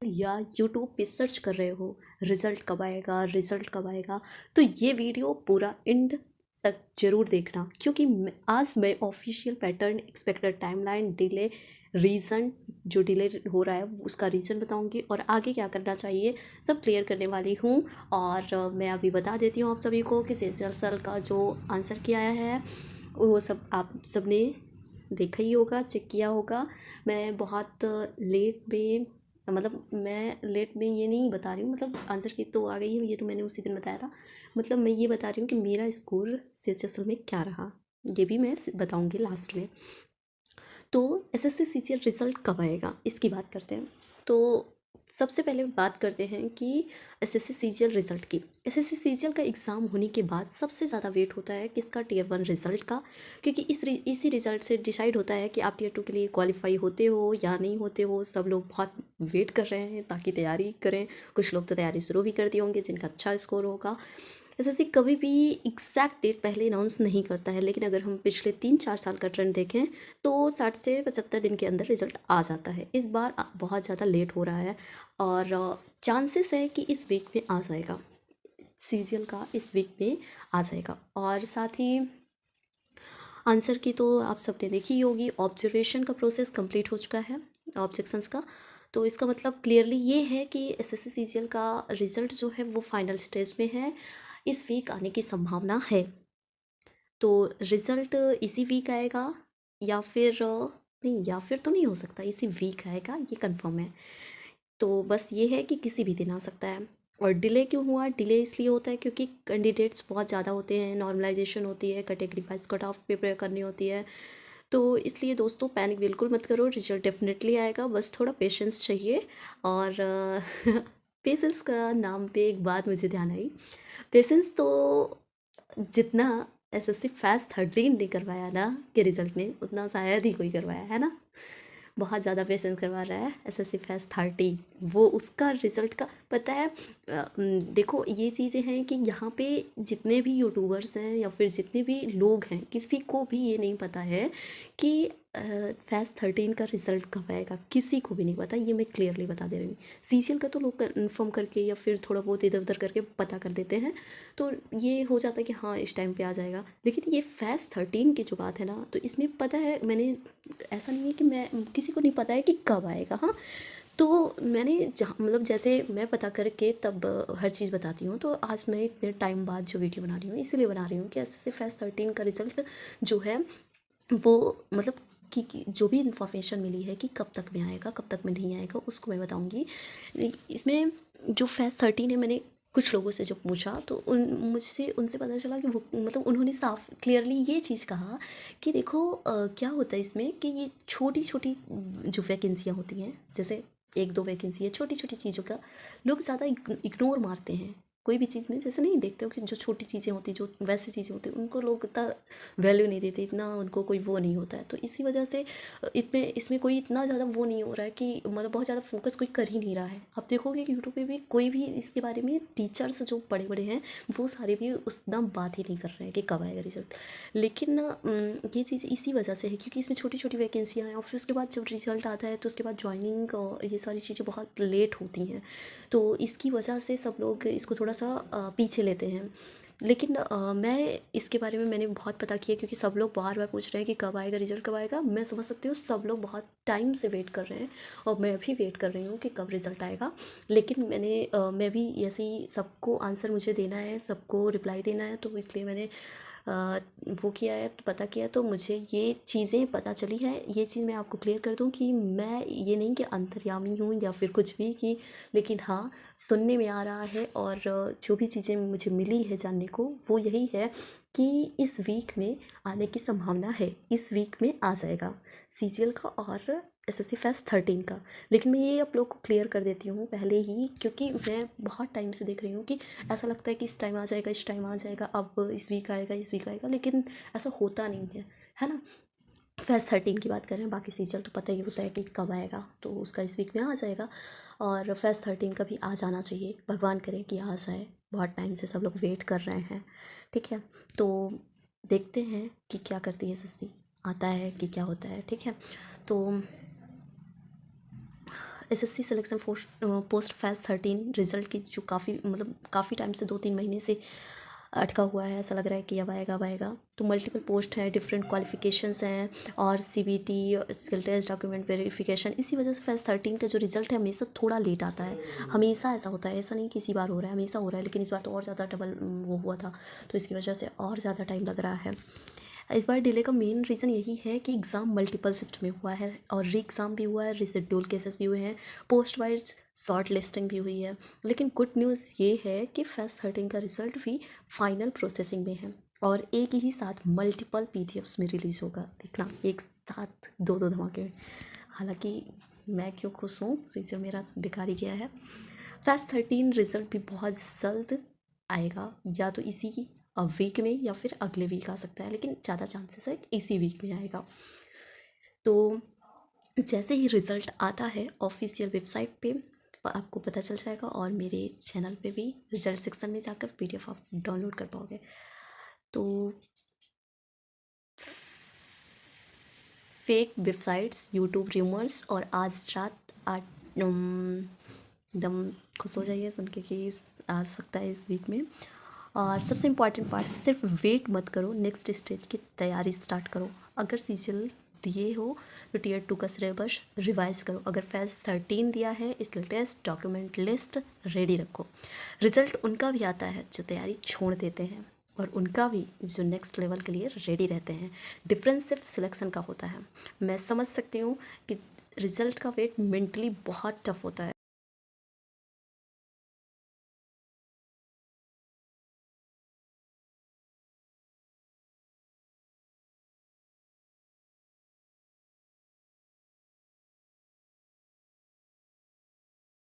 या यूट्यूब पे सर्च कर रहे हो रिज़ल्ट कब आएगा, रिज़ल्ट कब आएगा, तो ये वीडियो पूरा एंड तक ज़रूर देखना, क्योंकि आज मैं official pattern, expected timeline, delay, reason, जो डिले हो रहा है उसका रीज़न बताऊंगी और आगे क्या करना चाहिए सब क्लियर करने वाली हूँ। और मैं अभी बता देती हूँ आप सभी को कि CHSL का जो आंसर किया है वो सब आप सब ने देखा ही होगा, चेक किया होगा। मैं बहुत लेट में, मतलब मैं लेट में ये नहीं बता रही हूँ, मतलब आंसर की तो आ गई है, ये तो मैंने उसी दिन बताया था। मतलब मैं ये बता रही हूँ कि मेरा स्कोर CHSL में क्या रहा, ये भी मैं बताऊँगी लास्ट में। तो SSC CGL रिज़ल्ट कब आएगा इसकी बात करते हैं। तो सबसे पहले बात करते हैं कि SSC CGL रिज़ल्ट की। SSC CGL का एग्ज़ाम होने के बाद सबसे ज़्यादा वेट होता है किसका, Tier 1 रिज़ल्ट का, क्योंकि इसी रिज़ल्ट से डिसाइड होता है कि आप Tier 2 के लिए क्वालिफाई होते हो या नहीं होते हो। सब लोग बहुत वेट कर रहे हैं ताकि तैयारी करें। कुछ लोग तो तैयारी शुरू भी कर दिए होंगे जिनका अच्छा स्कोर होगा। SSC कभी भी एग्जैक्ट डेट पहले अनाउंस नहीं करता है, लेकिन अगर हम पिछले 3-4 साल का ट्रेंड देखें तो 60 से 75 दिन के अंदर रिजल्ट आ जाता है। इस बार बहुत ज़्यादा लेट हो रहा है और चांसेस है कि इस वीक में आ जाएगा, CGL का इस वीक में आ जाएगा। और साथ ही आंसर की तो आप सबने देखी ही होगी, ऑब्जर्वेशन का प्रोसेस कंप्लीट हो चुका है ऑब्जेक्शंस का। तो इसका मतलब क्लियरली ये है कि SSC CGL का रिज़ल्ट जो है वो फाइनल स्टेज में है, इस वीक आने की संभावना है। तो रिज़ल्ट इसी वीक आएगा या फिर नहीं, या फिर तो नहीं हो सकता, इसी वीक आएगा ये कंफर्म है। तो बस ये है कि किसी भी दिन आ सकता है। और डिले क्यों हुआ, डिले इसलिए होता है क्योंकि कैंडिडेट्स बहुत ज़्यादा होते हैं, नॉर्मलाइजेशन होती है, category wise cut off prepare करनी होती है। तो इसलिए दोस्तों पैनिक बिल्कुल मत करो, रिजल्ट डेफिनेटली आएगा, बस थोड़ा पेशेंस चाहिए। और पेशेंस का नाम पे एक बात मुझे ध्यान आई, पेशेंस तो जितना SSC फैस्ट 13 ने करवाया ना के रिजल्ट ने, उतना शायद ही कोई करवाया है ना। बहुत ज़्यादा पेशेंस करवा रहा है SSC फैस्ट 13, वो उसका रिजल्ट का पता है। देखो ये चीज़ें हैं कि यहाँ पे जितने भी यूट्यूबर्स हैं या फिर जितने भी लोग हैं, किसी को भी ये नहीं पता है कि फैस्ट 13 का रिजल्ट कब आएगा, किसी को भी नहीं पता, ये मैं क्लियरली बता दे रही हूँ। CGL का तो लोग कन्फर्म करके या फिर थोड़ा बहुत इधर उधर करके पता कर लेते हैं, तो ये हो जाता है कि हाँ इस टाइम पे आ जाएगा। लेकिन ये फैस्ट 13 की जो बात है ना, तो इसमें पता है, मैंने ऐसा नहीं है कि मैं किसी को नहीं पता है कि कब आएगा। हाँ, तो मैंने जहाँ मतलब जैसे मैं पता करके तब हर चीज़ बताती हूँ। तो आज मैं इतने टाइम बाद जो वीडियो बना रही हूँ इसीलिए बना रही हूँ कि SSC फैस्ट 13 का रिजल्ट जो है वो मतलब कि जो भी इंफॉर्मेशन मिली है कि कब तक में आएगा कब तक में नहीं आएगा उसको मैं बताऊंगी। इसमें जो फैस्ट 13 है, मैंने कुछ लोगों से जो पूछा तो मुझसे उनसे पता चला कि वो मतलब उन्होंने साफ क्लियरली ये चीज़ कहा कि देखो क्या होता है इसमें कि ये छोटी छोटी जो वैकेंसियाँ होती हैं, जैसे एक दो वैकेंसी है, छोटी छोटी चीज़ों का लोग ज़्यादा इग्नोर मारते हैं। कोई भी चीज़ में जैसे नहीं देखते हो कि जो छोटी चीज़ें होती जो वैसी चीज़ें होती उनको लोग इतना वैल्यू नहीं देते, इतना उनको कोई वो नहीं होता है। तो इसी वजह से इसमें इसमें कोई इतना ज़्यादा वो नहीं हो रहा है कि मतलब बहुत ज़्यादा फोकस कोई कर ही नहीं रहा है। आप देखोगे कि यूट्यूब पे भी कोई भी इसके बारे में, टीचर्स जो बड़े बड़े हैं वो सारे भी उतना बात ही नहीं कर रहे हैं कि कब आएगा रिजल्ट। लेकिन ये चीज़ इसी वजह से है क्योंकि इसमें छोटी छोटी वैकेंसियाँ हैं और फिर उसके बाद जब रिजल्ट आता है तो उसके बाद ज्वाइनिंग और ये सारी चीज़ें बहुत लेट होती हैं। तो इसकी वजह से सब लोग इसको थोड़ा सा पीछे लेते हैं। लेकिन मैं इसके बारे में मैंने बहुत पता किया क्योंकि सब लोग बार बार पूछ रहे हैं कि कब आएगा रिजल्ट, कब आएगा। मैं समझ सकती हूँ सब लोग बहुत टाइम से वेट कर रहे हैं और मैं भी वेट कर रही हूँ कि कब रिजल्ट आएगा। लेकिन मैं भी ऐसे ही सबको आंसर मुझे देना है, सबको रिप्लाई देना है, तो इसलिए मैंने वो किया है, पता किया, तो मुझे ये चीज़ें पता चली है। ये चीज़ मैं आपको क्लियर कर दूं कि मैं ये नहीं कि अंतर्यामी हूँ या फिर कुछ भी कि, लेकिन हाँ सुनने में आ रहा है और जो भी चीज़ें मुझे मिली है जानने को वो यही है कि इस वीक में आने की संभावना है, इस वीक में आ जाएगा CGL का और SSC फैस्ट 13 का। लेकिन मैं ये आप लोग को क्लियर कर देती हूँ पहले ही, क्योंकि मैं बहुत टाइम से देख रही हूँ कि ऐसा लगता है कि इस टाइम आ जाएगा, इस टाइम आ जाएगा, अब इस वीक आएगा, इस वीक आएगा, लेकिन ऐसा होता नहीं है ना। फैस्ट 13 की बात करें, बाकी CGL तो पता ही होता है कि कब आएगा, तो उसका इस वीक में आ जाएगा। और फैस्ट 13 का भी आ जाना चाहिए, भगवान करे कि आ जाए, बहुत टाइम से सब लोग वेट कर रहे हैं। ठीक है, तो देखते हैं कि क्या करती है SSC, आता है कि क्या होता है। ठीक है, तो SSC selection post phase 13 result की जो काफ़ी टाइम से 2-3 महीने से अटका हुआ है, ऐसा लग रहा है कि अब आएगा। तो मल्टीपल पोस्ट हैं, डिफरेंट क्वालिफिकेशंस हैं और CBT, skill test, document verification. इसी वजह से फेज 13 का जो रिजल्ट है हमेशा थोड़ा लेट आता है। हमेशा ऐसा होता है, ऐसा नहीं कि इसी बार हो रहा है, हमेशा हो रहा है, लेकिन इस बार तो और ज़्यादा डबल वो हुआ था, तो इसकी वजह से और ज़्यादा टाइम लग रहा है। इस बार डिले का मेन रीज़न यही है कि एग्ज़ाम मल्टीपल शिफ्ट में हुआ है और री एग्ज़ाम भी हुआ है, रिशेड्यूल केसेस भी हुए हैं, पोस्ट वाइज शॉर्ट लिस्टिंग भी हुई है। लेकिन गुड न्यूज़ ये है कि फेज 13 का रिजल्ट भी फाइनल प्रोसेसिंग में है और एक ही साथ मल्टीपल पीडीएफ्स में रिलीज़ होगा। देखना एक साथ दो धमाके में। हालांकि मैं क्यों खुश हूँ, इसे मेरा बेकार ही गया है। फेज 13 रिजल्ट भी बहुत जल्द आएगा, या तो इसी वीक में या फिर अगले वीक आ सकता है, लेकिन ज़्यादा चांसेस है इसी वीक में आएगा। तो जैसे ही रिज़ल्ट आता है ऑफिशियल वेबसाइट पे आपको पता चल जाएगा और मेरे चैनल पे भी रिजल्ट सेक्शन में जाकर पीडीएफ आप डाउनलोड कर पाओगे। तो फेक वेबसाइट्स, यूट्यूब रूमर्स और आज रात 8 एकदम खुश हो जाइए सुन के कि आ सकता है इस वीक में। और सबसे इम्पॉर्टेंट पार्ट, सिर्फ वेट मत करो, नेक्स्ट स्टेज की तैयारी स्टार्ट करो। अगर सीजल दिए हो तो टीयर 2 का सिलेबस रिवाइज करो। अगर फेज 13 दिया है, skill test, document list ready रखो। रिजल्ट उनका भी आता है जो तैयारी छोड़ देते हैं और उनका भी जो नेक्स्ट लेवल के लिए रेडी रहते हैं। डिफरेंस सिर्फ सिलेक्शन का होता है। मैं समझ सकती हूँ कि रिज़ल्ट का वेट मेंटली बहुत टफ होता है।